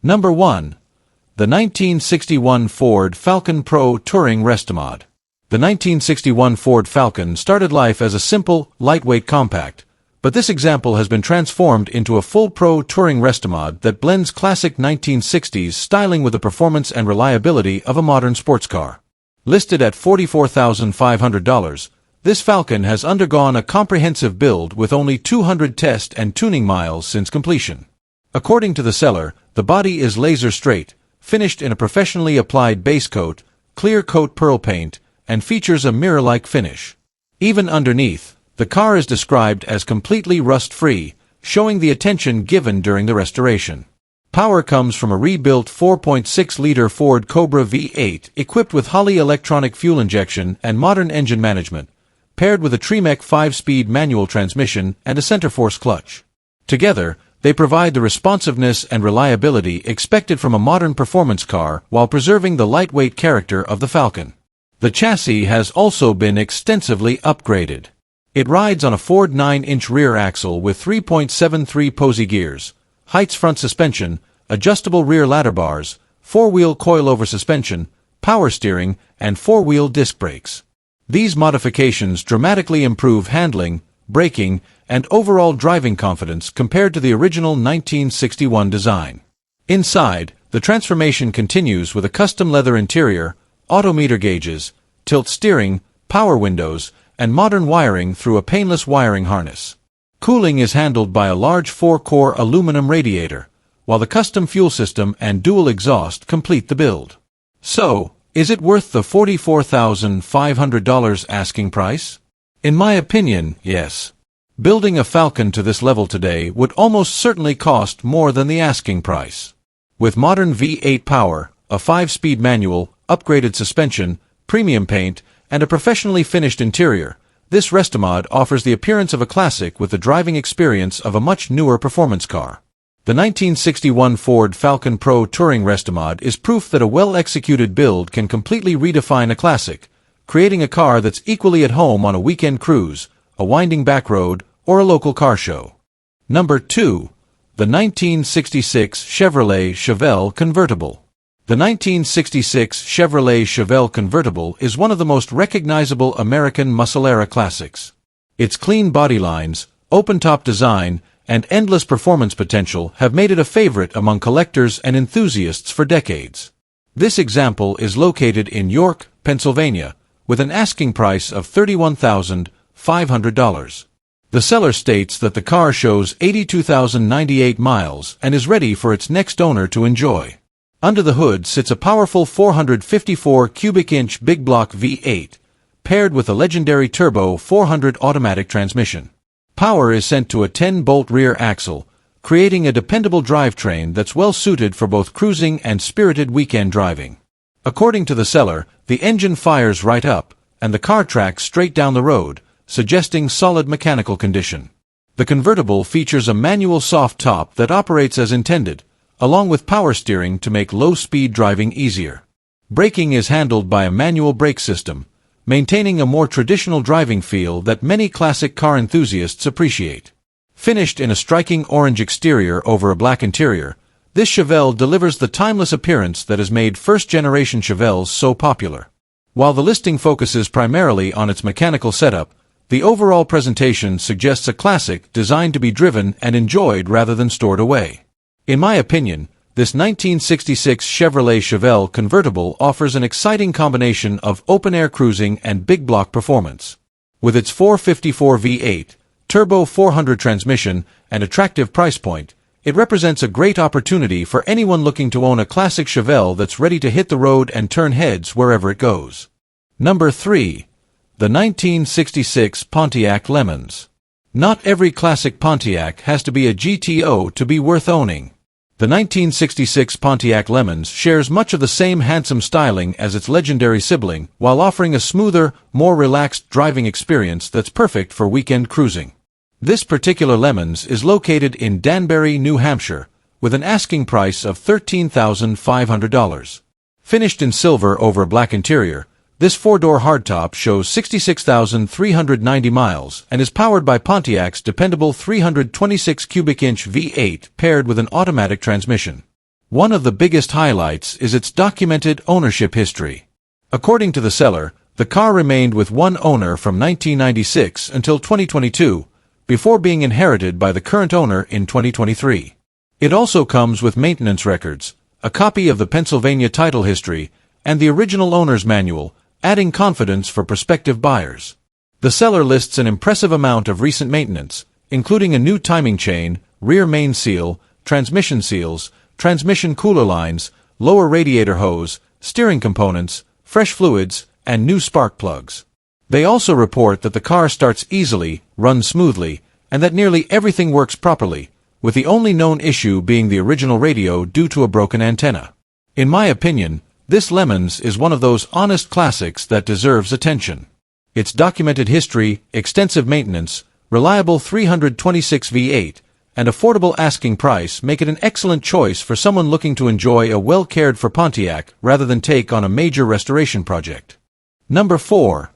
Number 1. The 1961 Ford Falcon Pro Touring Restomod. The 1961 Ford Falcon started life as a simple, lightweight compact, but this example has been transformed into a full Pro Touring Restomod that blends classic 1960s styling with the performance and reliability of a modern sports car. Listed at $44,500, this Falcon has undergone a comprehensive build with only 200 test and tuning miles since completion. According to the seller, the body is laser straight, finished in a professionally applied base coat, clear coat pearl paint, and features a mirror-like finish. Even underneath, the car is described as completely rust-free, showing the attention given during the restoration. Power comes from a rebuilt 4.6-liter Ford Cobra V8 equipped with Holley electronic fuel injection and modern engine management, paired with a Tremec 5-speed manual transmission and a center-force clutch. Together, they provide the responsiveness and reliability expected from a modern performance car while preserving the lightweight character of the Falcon. The chassis has also been extensively upgraded. It rides on a Ford 9-inch rear axle with 3.73 Posey gears, Heights front suspension, adjustable rear ladder bars, 4-wheel coilover suspension, power steering, and 4-wheel disc brakes. These modifications dramatically improve handling, braking, and overall driving confidence compared to the original 1961 design. Inside, the transformation continues with a custom leather interior, autometer gauges, tilt steering, power windows, and modern wiring through a painless wiring harness. Cooling is handled by a large 4-core aluminum radiator, while the custom fuel system and dual exhaust complete the build. So, is it worth the $44,500 asking price? In my opinion, yes. Building a Falcon to this level today would almost certainly cost more than the asking price. With modern V8 power, a 5-speed manual, upgraded suspension, premium paint, and a professionally finished interior, this Restomod offers the appearance of a classic with the driving experience of a much newer performance car. The 1961 Ford Falcon Pro Touring Restomod is proof that a well-executed build can completely redefine a classic, creating a car that's equally at home on a weekend cruise, a winding back road, or a local car show. Number 2. The 1966 Chevrolet Chevelle Convertible. The 1966 Chevrolet Chevelle Convertible is one of the most recognizable American muscle-era classics. Its clean body lines, open-top design, and endless performance potential have made it a favorite among collectors and enthusiasts for decades. This example is located in York, Pennsylvania, with an asking price of $31,500. The seller states that the car shows 82,098 miles and is ready for its next owner to enjoy. Under the hood sits a powerful 454 cubic inch big block V8, paired with a legendary turbo 400 automatic transmission. Power is sent to a 10-bolt rear axle, creating a dependable drivetrain that's well suited for both cruising and spirited weekend driving. According to the seller, the engine fires right up, and the car tracks straight down the road, suggesting solid mechanical condition. The convertible features a manual soft top that operates as intended, along with power steering to make low-speed driving easier. Braking is handled by a manual brake system, maintaining a more traditional driving feel that many classic car enthusiasts appreciate. Finished in a striking orange exterior over a black interior, this Chevelle delivers the timeless appearance that has made first-generation Chevelles so popular. While the listing focuses primarily on its mechanical setup, the overall presentation suggests a classic designed to be driven and enjoyed rather than stored away. In my opinion, this 1966 Chevrolet Chevelle Convertible offers an exciting combination of open-air cruising and big-block performance. With its 454 V8, turbo 400 transmission, and attractive price point, it represents a great opportunity for anyone looking to own a classic Chevelle that's ready to hit the road and turn heads wherever it goes. Number 3. The 1966 Pontiac Lemans. Not every classic Pontiac has to be a GTO to be worth owning. The 1966 Pontiac Lemans shares much of the same handsome styling as its legendary sibling, while offering a smoother, more relaxed driving experience that's perfect for weekend cruising. This particular Lemans is located in Danbury, New Hampshire, with an asking price of $13,500. Finished in silver over a black interior, this 4-door hardtop shows 66,390 miles and is powered by Pontiac's dependable 326 cubic inch V8 paired with an automatic transmission. One of the biggest highlights is its documented ownership history. According to the seller, the car remained with one owner from 1996 until 2022, before being inherited by the current owner in 2023. It also comes with maintenance records, a copy of the Pennsylvania title history, and the original owner's manual, adding confidence for prospective buyers. The seller lists an impressive amount of recent maintenance, including a new timing chain, rear main seal, transmission seals, transmission cooler lines, lower radiator hose, steering components, fresh fluids, and new spark plugs. They also report that the car starts easily, runs smoothly, and that nearly everything works properly, with the only known issue being the original radio due to a broken antenna. In my opinion, this Lemans is one of those honest classics that deserves attention. Its documented history, extensive maintenance, reliable 326 V8, and affordable asking price make it an excellent choice for someone looking to enjoy a well-cared-for Pontiac rather than take on a major restoration project. Number 4.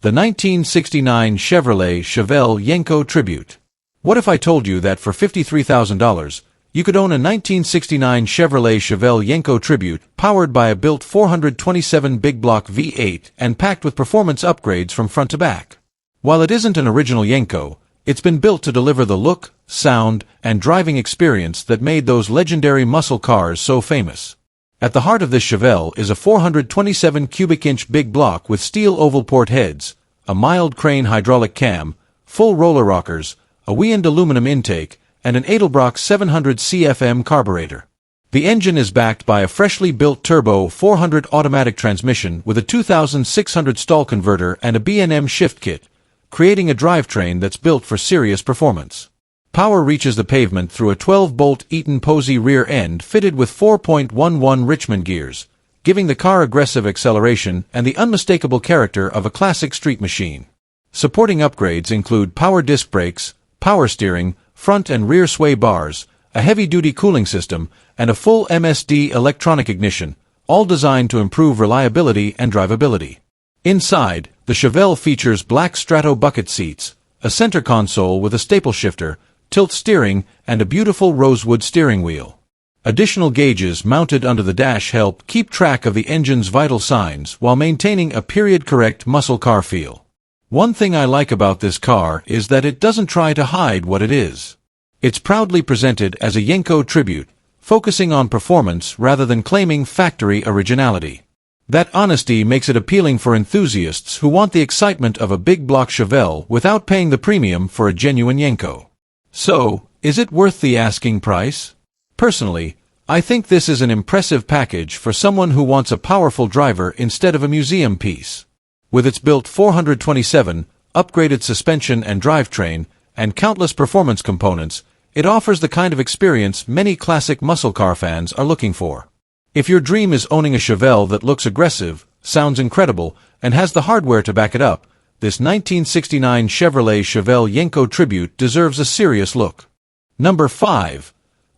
The 1969 Chevrolet Chevelle Yenko Tribute. What if I told you that for $53,000, you could own a 1969 Chevrolet Chevelle Yenko Tribute powered by a built 427 big block V8 and packed with performance upgrades from front to back? While it isn't an original Yenko, it's been built to deliver the look, sound, and driving experience that made those legendary muscle cars so famous. At the heart of this Chevelle is a 427 cubic inch big block with steel oval port heads, a mild crane hydraulic cam, full roller rockers, a Weiand aluminum intake, and an Edelbrock 700 CFM carburetor. The engine is backed by a freshly built turbo 400 automatic transmission with a 2600 stall converter and a B&M shift kit, creating a drivetrain that's built for serious performance. Power reaches the pavement through a 12-bolt Eaton Posey rear end fitted with 4.11 Richmond gears, giving the car aggressive acceleration and the unmistakable character of a classic street machine. Supporting upgrades include power disc brakes, power steering, front and rear sway bars, a heavy-duty cooling system, and a full MSD electronic ignition, all designed to improve reliability and drivability. Inside, the Chevelle features black strato bucket seats, a center console with a staple shifter, tilt steering, and a beautiful rosewood steering wheel. Additional gauges mounted under the dash help keep track of the engine's vital signs while maintaining a period-correct muscle car feel. One thing I like about this car is that it doesn't try to hide what it is. It's proudly presented as a Yenko tribute, focusing on performance rather than claiming factory originality. That honesty makes it appealing for enthusiasts who want the excitement of a big block Chevelle without paying the premium for a genuine Yenko. So, is it worth the asking price? Personally, I think this is an impressive package for someone who wants a powerful driver instead of a museum piece. With its built 427, upgraded suspension and drivetrain, and countless performance components, it offers the kind of experience many classic muscle car fans are looking for. If your dream is owning a Chevelle that looks aggressive, sounds incredible, and has the hardware to back it up, this 1969 Chevrolet Chevelle Yenko Tribute deserves a serious look. Number 5.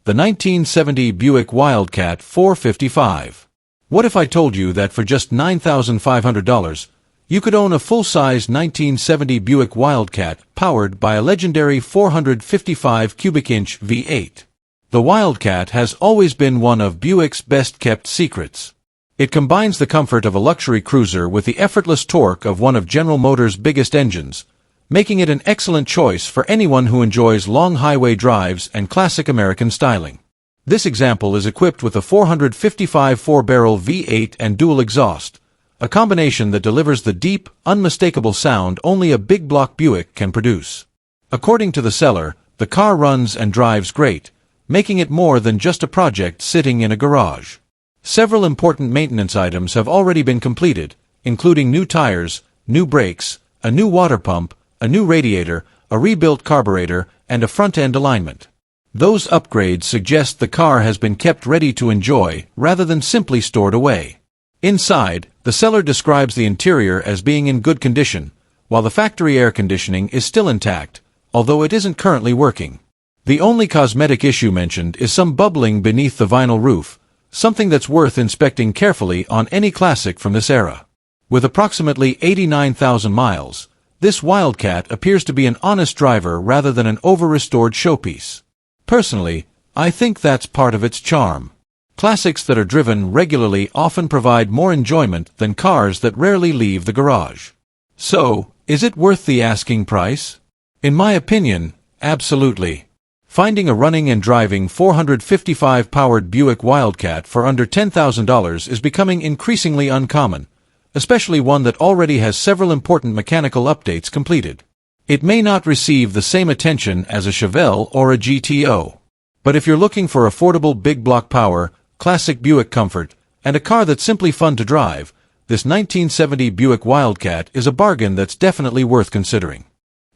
The 1970 Buick Wildcat 455. What if I told you that for just $9,500, you could own a full-size 1970 Buick Wildcat powered by a legendary 455 cubic inch V8? The Wildcat has always been one of Buick's best-kept secrets. It combines the comfort of a luxury cruiser with the effortless torque of one of General Motors' biggest engines, making it an excellent choice for anyone who enjoys long highway drives and classic American styling. This example is equipped with a 455 four-barrel V8 and dual exhaust, a combination that delivers the deep, unmistakable sound only a big block Buick can produce. According to the seller, the car runs and drives great, making it more than just a project sitting in a garage. Several important maintenance items have already been completed, including new tires, new brakes, a new water pump, a new radiator, a rebuilt carburetor, and a front-end alignment. Those upgrades suggest the car has been kept ready to enjoy rather than simply stored away. Inside, the seller describes the interior as being in good condition, while the factory air conditioning is still intact, although it isn't currently working. The only cosmetic issue mentioned is some bubbling beneath the vinyl roof, something that's worth inspecting carefully on any classic from this era. With approximately 89,000 miles, this Wildcat appears to be an honest driver rather than an over-restored showpiece. Personally, I think that's part of its charm. Classics that are driven regularly often provide more enjoyment than cars that rarely leave the garage. So, is it worth the asking price? In my opinion, absolutely. Finding a running and driving 455-powered Buick Wildcat for under $10,000 is becoming increasingly uncommon, especially one that already has several important mechanical updates completed. It may not receive the same attention as a Chevelle or a GTO. But if you're looking for affordable big block power, classic Buick comfort, and a car that's simply fun to drive, this 1970 Buick Wildcat is a bargain that's definitely worth considering.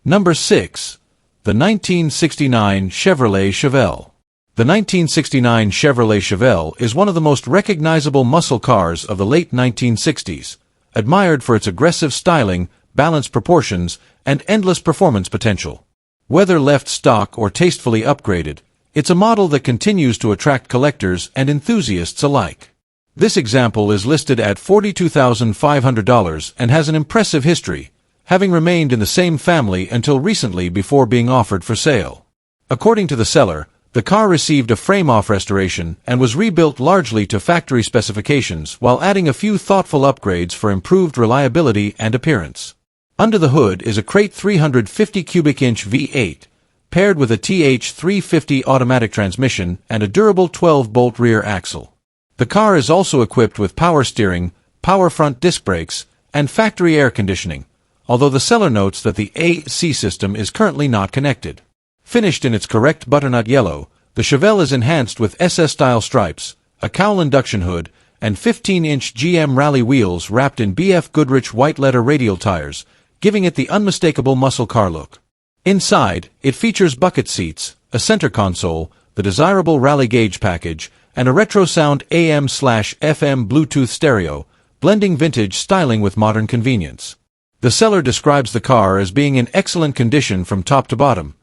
Number 6. The 1969 Chevrolet Chevelle. The 1969 Chevrolet Chevelle is one of the most recognizable muscle cars of the late 1960s, admired for its aggressive styling, balanced proportions, and endless performance potential. Whether left stock or tastefully upgraded, it's a model that continues to attract collectors and enthusiasts alike. This example is listed at $42,500 and has an impressive history, having remained in the same family until recently before being offered for sale. According to the seller, the car received a frame-off restoration and was rebuilt largely to factory specifications while adding a few thoughtful upgrades for improved reliability and appearance. Under the hood is a crate 350 cubic inch V8, paired with a TH350 automatic transmission and a durable 12-bolt rear axle. The car is also equipped with power steering, power front disc brakes, and factory air conditioning, although the seller notes that the AC system is currently not connected. Finished in its correct butternut yellow, the Chevelle is enhanced with SS-style stripes, a cowl induction hood, and 15-inch GM Rally wheels wrapped in BF Goodrich white letter radial tires, giving it the unmistakable muscle car look. Inside, it features bucket seats, a center console, the desirable Rally gauge package, and a retro sound AM/FM Bluetooth stereo, blending vintage styling with modern convenience. The seller describes the car as being in excellent condition from top to bottom,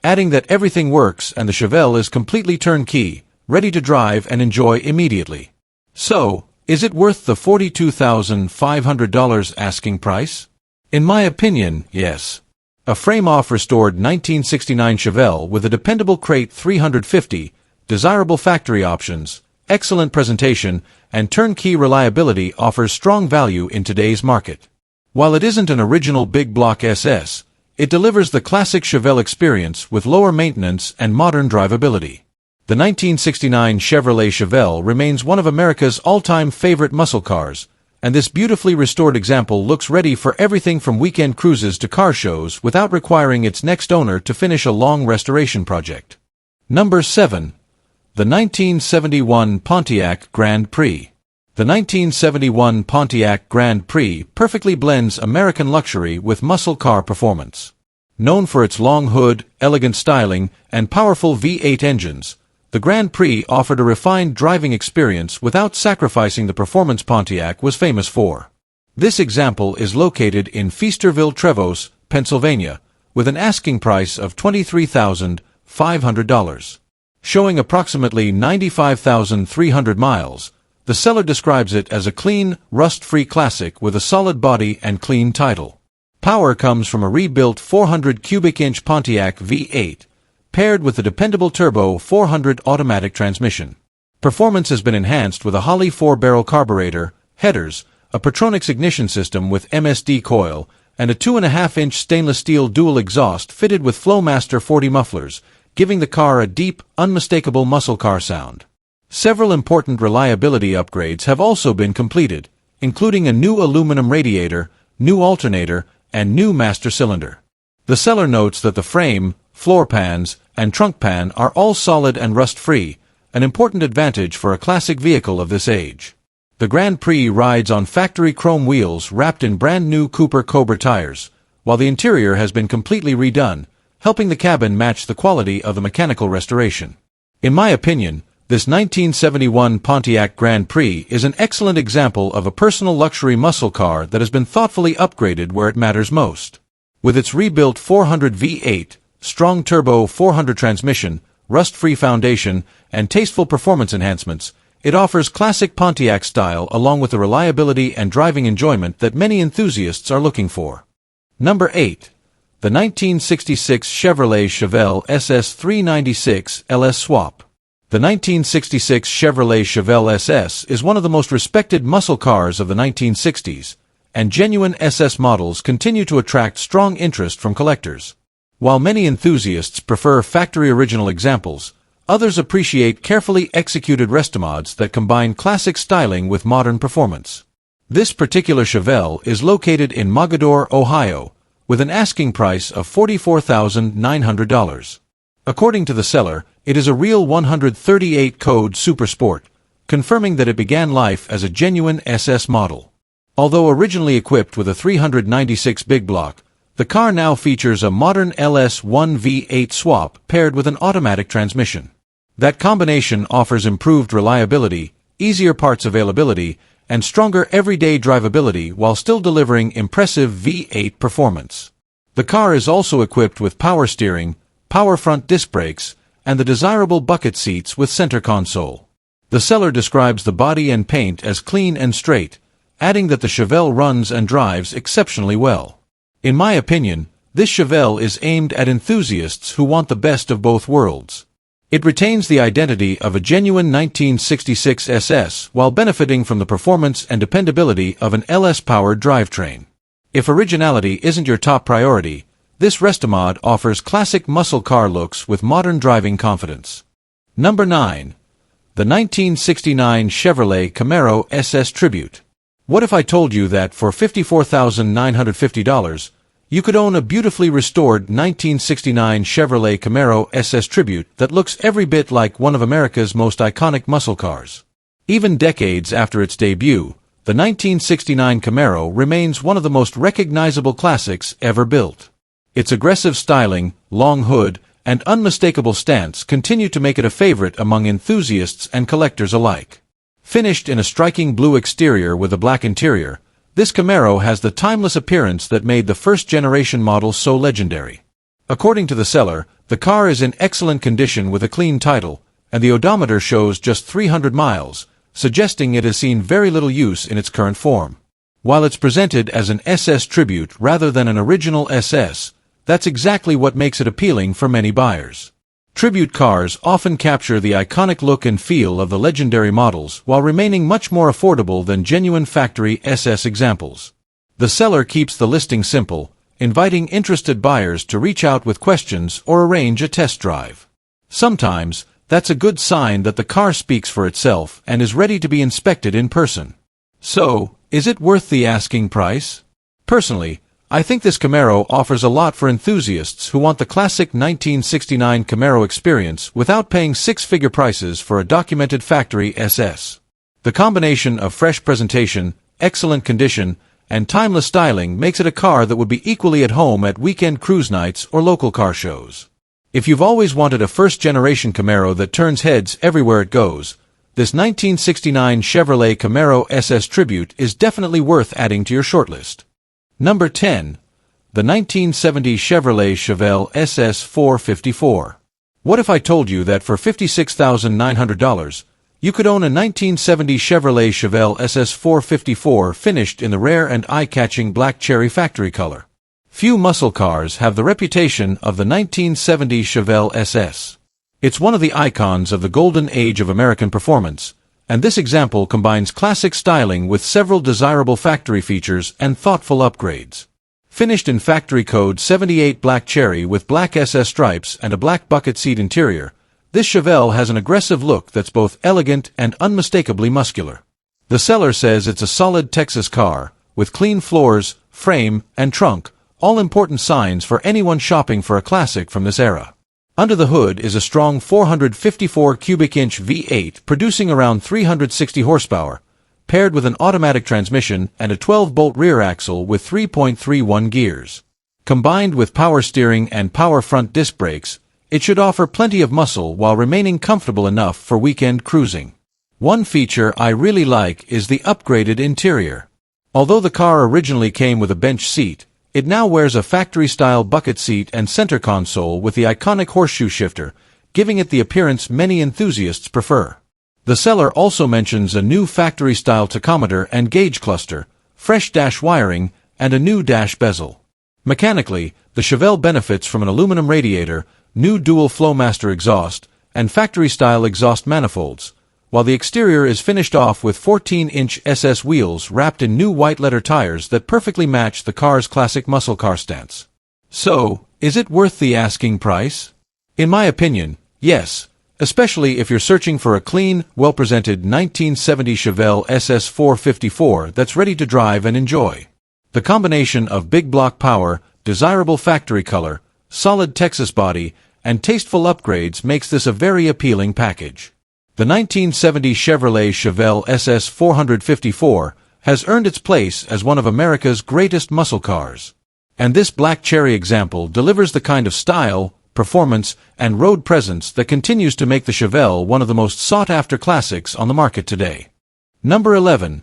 adding that everything works and the Chevelle is completely turnkey, ready to drive and enjoy immediately. So, is it worth the $42,500 asking price? In my opinion, yes. A frame-off restored 1969 Chevelle with a dependable crate 350, desirable factory options, excellent presentation, and turnkey reliability offers strong value in today's market. While it isn't an original big block SS, it delivers the classic Chevelle experience with lower maintenance and modern drivability. The 1969 Chevrolet Chevelle remains one of America's all-time favorite muscle cars, and this beautifully restored example looks ready for everything from weekend cruises to car shows without requiring its next owner to finish a long restoration project. Number 7. The 1971 Pontiac Grand Prix. The 1971 Pontiac Grand Prix perfectly blends American luxury with muscle car performance. Known for its long hood, elegant styling, and powerful V8 engines, the Grand Prix offered a refined driving experience without sacrificing the performance Pontiac was famous for. This example is located in Feasterville-Trevose, Pennsylvania, with an asking price of $23,500. Showing approximately 95,300 miles, the seller describes it as a clean, rust-free classic with a solid body and clean title. Power comes from a rebuilt 400 cubic inch Pontiac V8, paired with the dependable turbo 400 automatic transmission. Performance has been enhanced with a Holley 4-barrel carburetor, headers, a Petronix ignition system with MSD coil, and a 2.5-inch stainless steel dual exhaust fitted with Flowmaster 40 mufflers, giving the car a deep, unmistakable muscle car sound. Several important reliability upgrades have also been completed, including a new aluminum radiator, new alternator, and new master cylinder. The seller notes that the frame, floor pans, and trunk pan are all solid and rust-free, an important advantage for a classic vehicle of this age. The Grand Prix rides on factory chrome wheels wrapped in brand-new Cooper Cobra tires, while the interior has been completely redone, helping the cabin match the quality of the mechanical restoration. In my opinion, this 1971 Pontiac Grand Prix is an excellent example of a personal luxury muscle car that has been thoughtfully upgraded where it matters most. With its rebuilt 400 V8, strong turbo 400 transmission, rust-free foundation, and tasteful performance enhancements, it offers classic Pontiac style along with the reliability and driving enjoyment that many enthusiasts are looking for. Number 8. The 1966 Chevrolet Chevelle SS 396 LS Swap. The 1966 Chevrolet Chevelle SS is one of the most respected muscle cars of the 1960s, and genuine SS models continue to attract strong interest from collectors. While many enthusiasts prefer factory-original examples, others appreciate carefully executed Restomods that combine classic styling with modern performance. This particular Chevelle is located in Mogadore, Ohio, with an asking price of $44,900. According to the seller, it is a real 138 code Super Sport, confirming that it began life as a genuine SS model. Although originally equipped with a 396 big block, the car now features a modern LS1 V8 swap paired with an automatic transmission. That combination offers improved reliability, easier parts availability, and stronger everyday drivability while still delivering impressive V8 performance. The car is also equipped with power steering, power front disc brakes, and the desirable bucket seats with center console. The seller describes the body and paint as clean and straight, adding that the Chevelle runs and drives exceptionally well. In my opinion, this Chevelle is aimed at enthusiasts who want the best of both worlds. It retains the identity of a genuine 1966 SS while benefiting from the performance and dependability of an LS-powered drivetrain. If originality isn't your top priority, this Restomod offers classic muscle car looks with modern driving confidence. Number 9. The 1969 Chevrolet Camaro SS Tribute. What if I told you that for $54,950, you could own a beautifully restored 1969 Chevrolet Camaro SS Tribute that looks every bit like one of America's most iconic muscle cars? Even decades after its debut, the 1969 Camaro remains one of the most recognizable classics ever built. Its aggressive styling, long hood, and unmistakable stance continue to make it a favorite among enthusiasts and collectors alike. Finished in a striking blue exterior with a black interior, this Camaro has the timeless appearance that made the first-generation model so legendary. According to the seller, the car is in excellent condition with a clean title, and the odometer shows just 300 miles, suggesting it has seen very little use in its current form. While it's presented as an SS Tribute rather than an original SS, that's exactly what makes it appealing for many buyers. Tribute cars often capture the iconic look and feel of the legendary models while remaining much more affordable than genuine factory SS examples. The seller keeps the listing simple, inviting interested buyers to reach out with questions or arrange a test drive. Sometimes, that's a good sign that the car speaks for itself and is ready to be inspected in person. So, is it worth the asking price? Personally, I think this Camaro offers a lot for enthusiasts who want the classic 1969 Camaro experience without paying six-figure prices for a documented factory SS. The combination of fresh presentation, excellent condition, and timeless styling makes it a car that would be equally at home at weekend cruise nights or local car shows. If you've always wanted a first-generation Camaro that turns heads everywhere it goes, this 1969 Chevrolet Camaro SS Tribute is definitely worth adding to your shortlist. Number 10. The 1970 Chevrolet Chevelle SS 454. What if I told you that for $56,900, you could own a 1970 Chevrolet Chevelle SS 454 finished in the rare and eye-catching black cherry factory color? Few muscle cars have the reputation of the 1970 Chevelle SS. It's one of the icons of the golden age of American performance, and this example combines classic styling with several desirable factory features and thoughtful upgrades. Finished in factory code 78 black cherry with black SS stripes and a black bucket seat interior, this Chevelle has an aggressive look that's both elegant and unmistakably muscular. The seller says it's a solid Texas car, with clean floors, frame, and trunk, all important signs for anyone shopping for a classic from this era. Under the hood is a strong 454 cubic inch V8 producing around 360 horsepower, paired with an automatic transmission and a 12-bolt rear axle with 3.31 gears. Combined with power steering and power front disc brakes, it should offer plenty of muscle while remaining comfortable enough for weekend cruising. One feature I really like is the upgraded interior. Although the car originally came with a bench seat, it now wears a factory-style bucket seat and center console with the iconic horseshoe shifter, giving it the appearance many enthusiasts prefer. The seller also mentions a new factory-style tachometer and gauge cluster, fresh dash wiring, and a new dash bezel. Mechanically, the Chevelle benefits from an aluminum radiator, new dual Flowmaster exhaust, and factory-style exhaust manifolds, while the exterior is finished off with 14-inch SS wheels wrapped in new white leather tires that perfectly match the car's classic muscle car stance. So, is it worth the asking price? In my opinion, yes, especially if you're searching for a clean, well-presented 1970 Chevelle SS 454 that's ready to drive and enjoy. The combination of big block power, desirable factory color, solid Texas body, and tasteful upgrades makes this a very appealing package. The 1970 Chevrolet Chevelle SS 454 has earned its place as one of America's greatest muscle cars. And this black cherry example delivers the kind of style, performance, and road presence that continues to make the Chevelle one of the most sought-after classics on the market today. Number 11.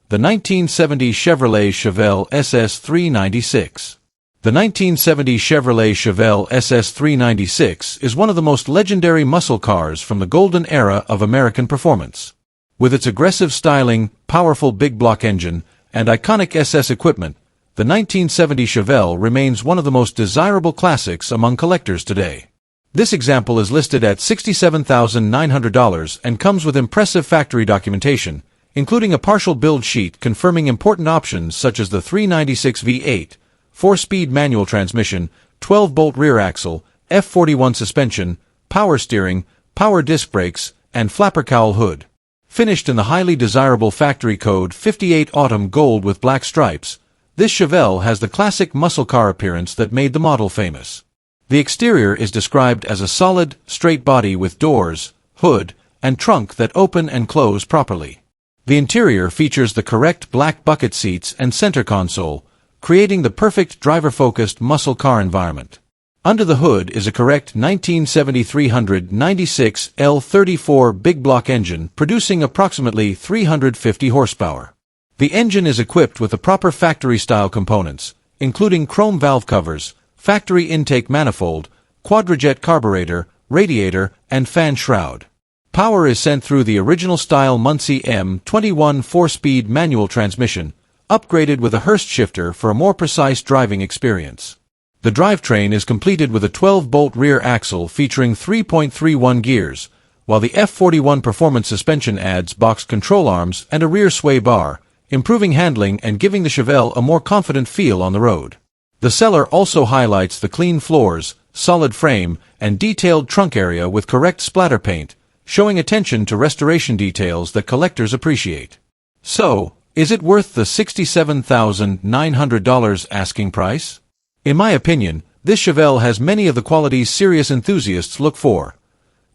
The 1970 Chevrolet Chevelle SS 396. The 1970 Chevrolet Chevelle SS 396 is one of the most legendary muscle cars from the golden era of American performance. With its aggressive styling, powerful big block engine, and iconic SS equipment, the 1970 Chevelle remains one of the most desirable classics among collectors today. This example is listed at $67,900 and comes with impressive factory documentation, including a partial build sheet confirming important options such as the 396 V8, 4-speed manual transmission, 12-bolt rear axle, F41 suspension, power steering, power disc brakes, and flapper cowl hood. Finished in the highly desirable factory code 58 Autumn Gold with black stripes, this Chevelle has the classic muscle car appearance that made the model famous. The exterior is described as a solid, straight body with doors, hood, and trunk that open and close properly. The interior features the correct black bucket seats and center console, creating the perfect driver-focused muscle car environment. Under the hood is a correct 1970 396 L34 big block engine producing approximately 350 horsepower. The engine is equipped with the proper factory-style components, including chrome valve covers, factory intake manifold, quadrajet carburetor, radiator, and fan shroud. Power is sent through the original-style Muncie M21 4-speed manual transmission, upgraded with a Hurst shifter for a more precise driving experience. The drivetrain is completed with a 12-bolt rear axle featuring 3.31 gears, while the F41 performance suspension adds boxed control arms and a rear sway bar, improving handling and giving the Chevelle a more confident feel on the road. The seller also highlights the clean floors, solid frame, and detailed trunk area with correct splatter paint, showing attention to restoration details that collectors appreciate. So, is it worth the $67,900 asking price? In my opinion, this Chevelle has many of the qualities serious enthusiasts look for.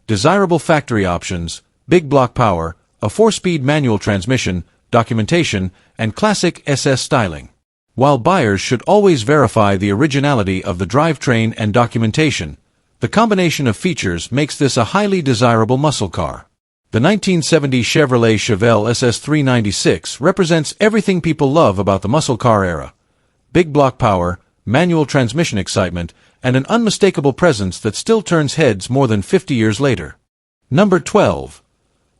Desirable factory options, big block power, a 4-speed manual transmission, documentation, and classic SS styling. While buyers should always verify the originality of the drivetrain and documentation, the combination of features makes this a highly desirable muscle car. The 1970 Chevrolet Chevelle SS 396 represents everything people love about the muscle car era. Big block power, manual transmission excitement, and an unmistakable presence that still turns heads more than 50 years later. Number 12.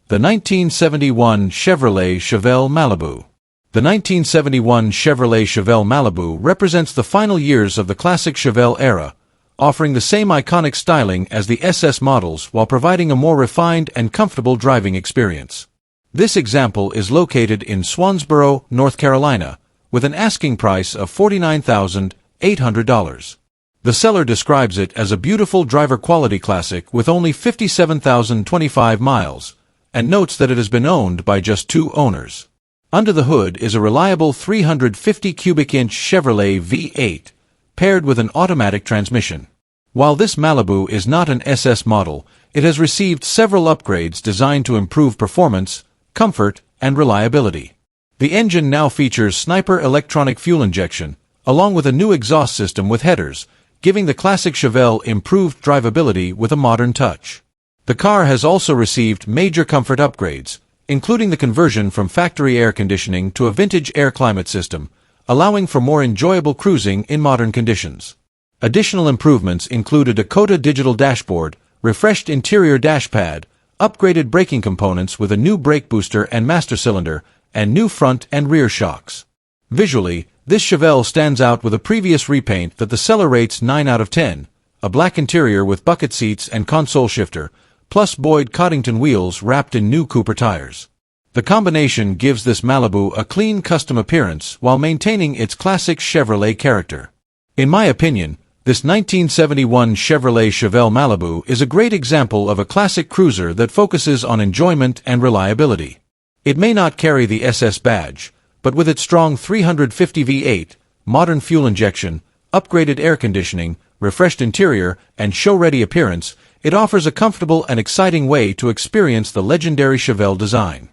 The 1971 Chevrolet Chevelle Malibu. The 1971 Chevrolet Chevelle Malibu represents the final years of the classic Chevelle era, offering the same iconic styling as the SS models while providing a more refined and comfortable driving experience. This example is located in Swansboro, North Carolina, with an asking price of $49,800. The seller describes it as a beautiful driver-quality classic with only 57,025 miles, and notes that it has been owned by just 2 owners. Under the hood is a reliable 350 cubic inch Chevrolet V8, paired with an automatic transmission. While this Malibu is not an SS model, it has received several upgrades designed to improve performance, comfort, and reliability. The engine now features Sniper electronic fuel injection, along with a new exhaust system with headers, giving the classic Chevelle improved drivability with a modern touch. The car has also received major comfort upgrades, including the conversion from factory air conditioning to a vintage air climate system, allowing for more enjoyable cruising in modern conditions. Additional improvements include a Dakota digital dashboard, refreshed interior dashpad, upgraded braking components with a new brake booster and master cylinder, and new front and rear shocks. Visually, this Chevelle stands out with a previous repaint that the seller rates 9 out of 10, a black interior with bucket seats and console shifter, plus Boyd Coddington wheels wrapped in new Cooper tires. The combination gives this Malibu a clean custom appearance while maintaining its classic Chevrolet character. In my opinion, this 1971 Chevrolet Chevelle Malibu is a great example of a classic cruiser that focuses on enjoyment and reliability. It may not carry the SS badge, but with its strong 350 V8, modern fuel injection, upgraded air conditioning, refreshed interior, and show-ready appearance, it offers a comfortable and exciting way to experience the legendary Chevelle design.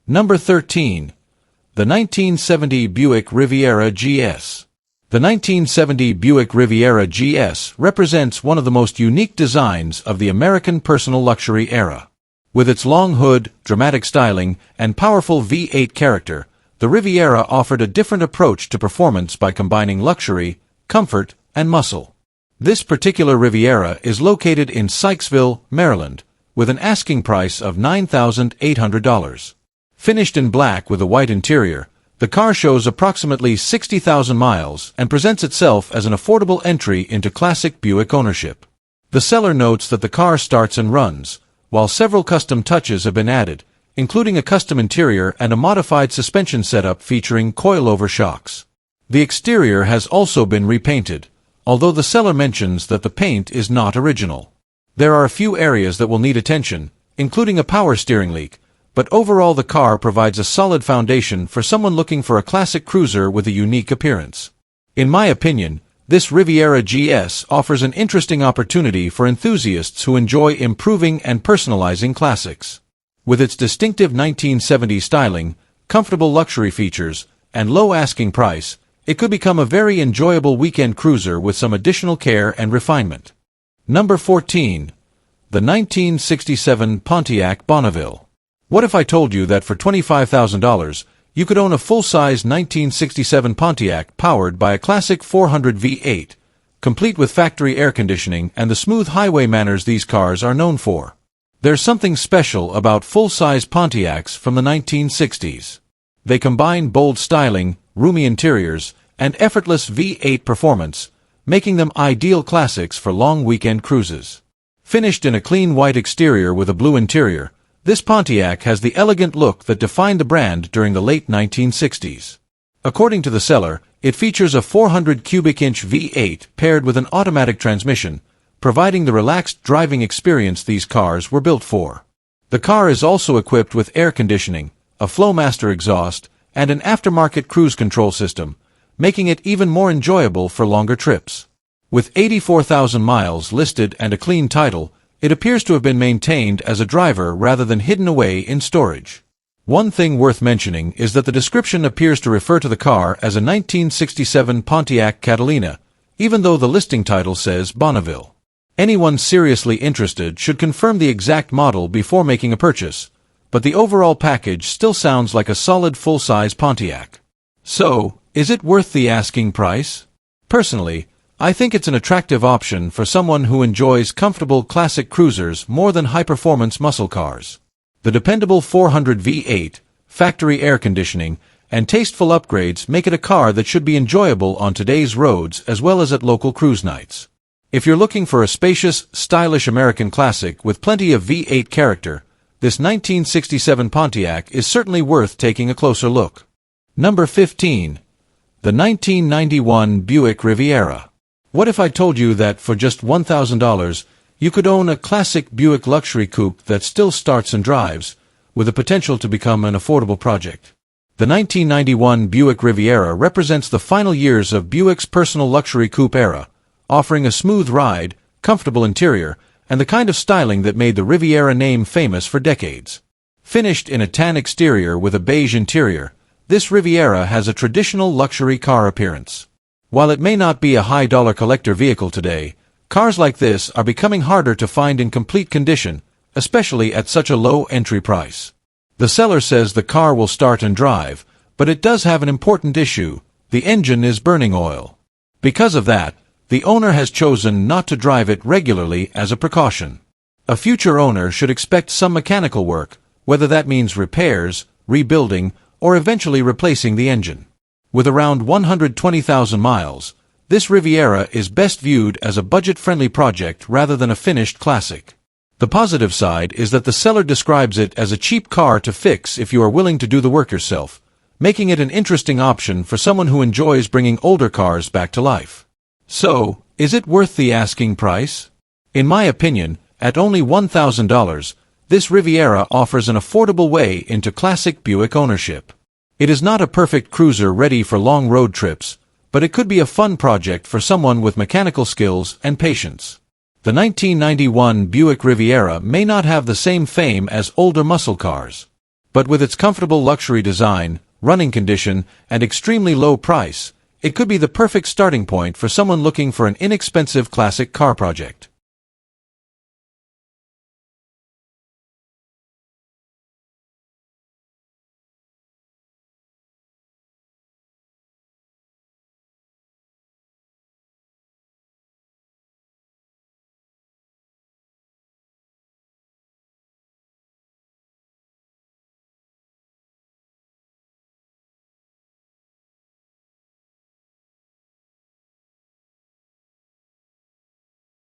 Number 13. The 1970 Buick Riviera GS. The 1970 Buick Riviera GS represents one of the most unique designs of the American personal luxury era. With its long hood, dramatic styling, and powerful V8 character, the Riviera offered a different approach to performance by combining luxury, comfort, and muscle. This particular Riviera is located in Sykesville, Maryland, with an asking price of $9,800. Finished in black with a white interior, the car shows approximately 60,000 miles and presents itself as an affordable entry into classic Buick ownership. The seller notes that the car starts and runs, while several custom touches have been added, including a custom interior and a modified suspension setup featuring coilover shocks. The exterior has also been repainted, although the seller mentions that the paint is not original. There are a few areas that will need attention, including a power steering leak, but overall the car provides a solid foundation for someone looking for a classic cruiser with a unique appearance. In my opinion, this Riviera GS offers an interesting opportunity for enthusiasts who enjoy improving and personalizing classics. With its distinctive 1970s styling, comfortable luxury features, and low asking price, it could become a very enjoyable weekend cruiser with some additional care and refinement. Number 14. The 1967 Pontiac Bonneville. What if I told you that for $25,000, you could own a full-size 1967 Pontiac powered by a classic 400 V8, complete with factory air conditioning and the smooth highway manners these cars are known for? There's something special about full-size Pontiacs from the 1960s. They combine bold styling, roomy interiors, and effortless V8 performance, making them ideal classics for long weekend cruises. Finished in a clean white exterior with a blue interior, this Pontiac has the elegant look that defined the brand during the late 1960s. According to the seller, it features a 400 cubic inch V8 paired with an automatic transmission, providing the relaxed driving experience these cars were built for. The car is also equipped with air conditioning, a Flowmaster exhaust, and an aftermarket cruise control system, making it even more enjoyable for longer trips. With 84,000 miles listed and a clean title, it appears to have been maintained as a driver rather than hidden away in storage. One thing worth mentioning is that the description appears to refer to the car as a 1967 Pontiac Catalina, even though the listing title says Bonneville. Anyone seriously interested should confirm the exact model before making a purchase, but the overall package still sounds like a solid full-size Pontiac. So, is it worth the asking price? Personally, I think it's an attractive option for someone who enjoys comfortable classic cruisers more than high-performance muscle cars. The dependable 400 V8, factory air conditioning, and tasteful upgrades make it a car that should be enjoyable on today's roads as well as at local cruise nights. If you're looking for a spacious, stylish American classic with plenty of V8 character, this 1967 Pontiac is certainly worth taking a closer look. Number 15. The 1991 Buick Riviera. What if I told you that for just $1,000, you could own a classic Buick luxury coupe that still starts and drives, with the potential to become an affordable project? The 1991 Buick Riviera represents the final years of Buick's personal luxury coupe era, offering a smooth ride, comfortable interior, and the kind of styling that made the Riviera name famous for decades. Finished in a tan exterior with a beige interior, this Riviera has a traditional luxury car appearance. While it may not be a high-dollar collector vehicle today, cars like this are becoming harder to find in complete condition, especially at such a low entry price. The seller says the car will start and drive, but it does have an important issue: the engine is burning oil. Because of that, the owner has chosen not to drive it regularly as a precaution. A future owner should expect some mechanical work, whether that means repairs, rebuilding, or eventually replacing the engine. With around 120,000 miles, this Riviera is best viewed as a budget-friendly project rather than a finished classic. The positive side is that the seller describes it as a cheap car to fix if you are willing to do the work yourself, making it an interesting option for someone who enjoys bringing older cars back to life. So, is it worth the asking price? In my opinion, at only $1,000, this Riviera offers an affordable way into classic Buick ownership. It is not a perfect cruiser ready for long road trips, but it could be a fun project for someone with mechanical skills and patience. The 1991 Buick Riviera may not have the same fame as older muscle cars, but with its comfortable luxury design, running condition, and extremely low price, it could be the perfect starting point for someone looking for an inexpensive classic car project.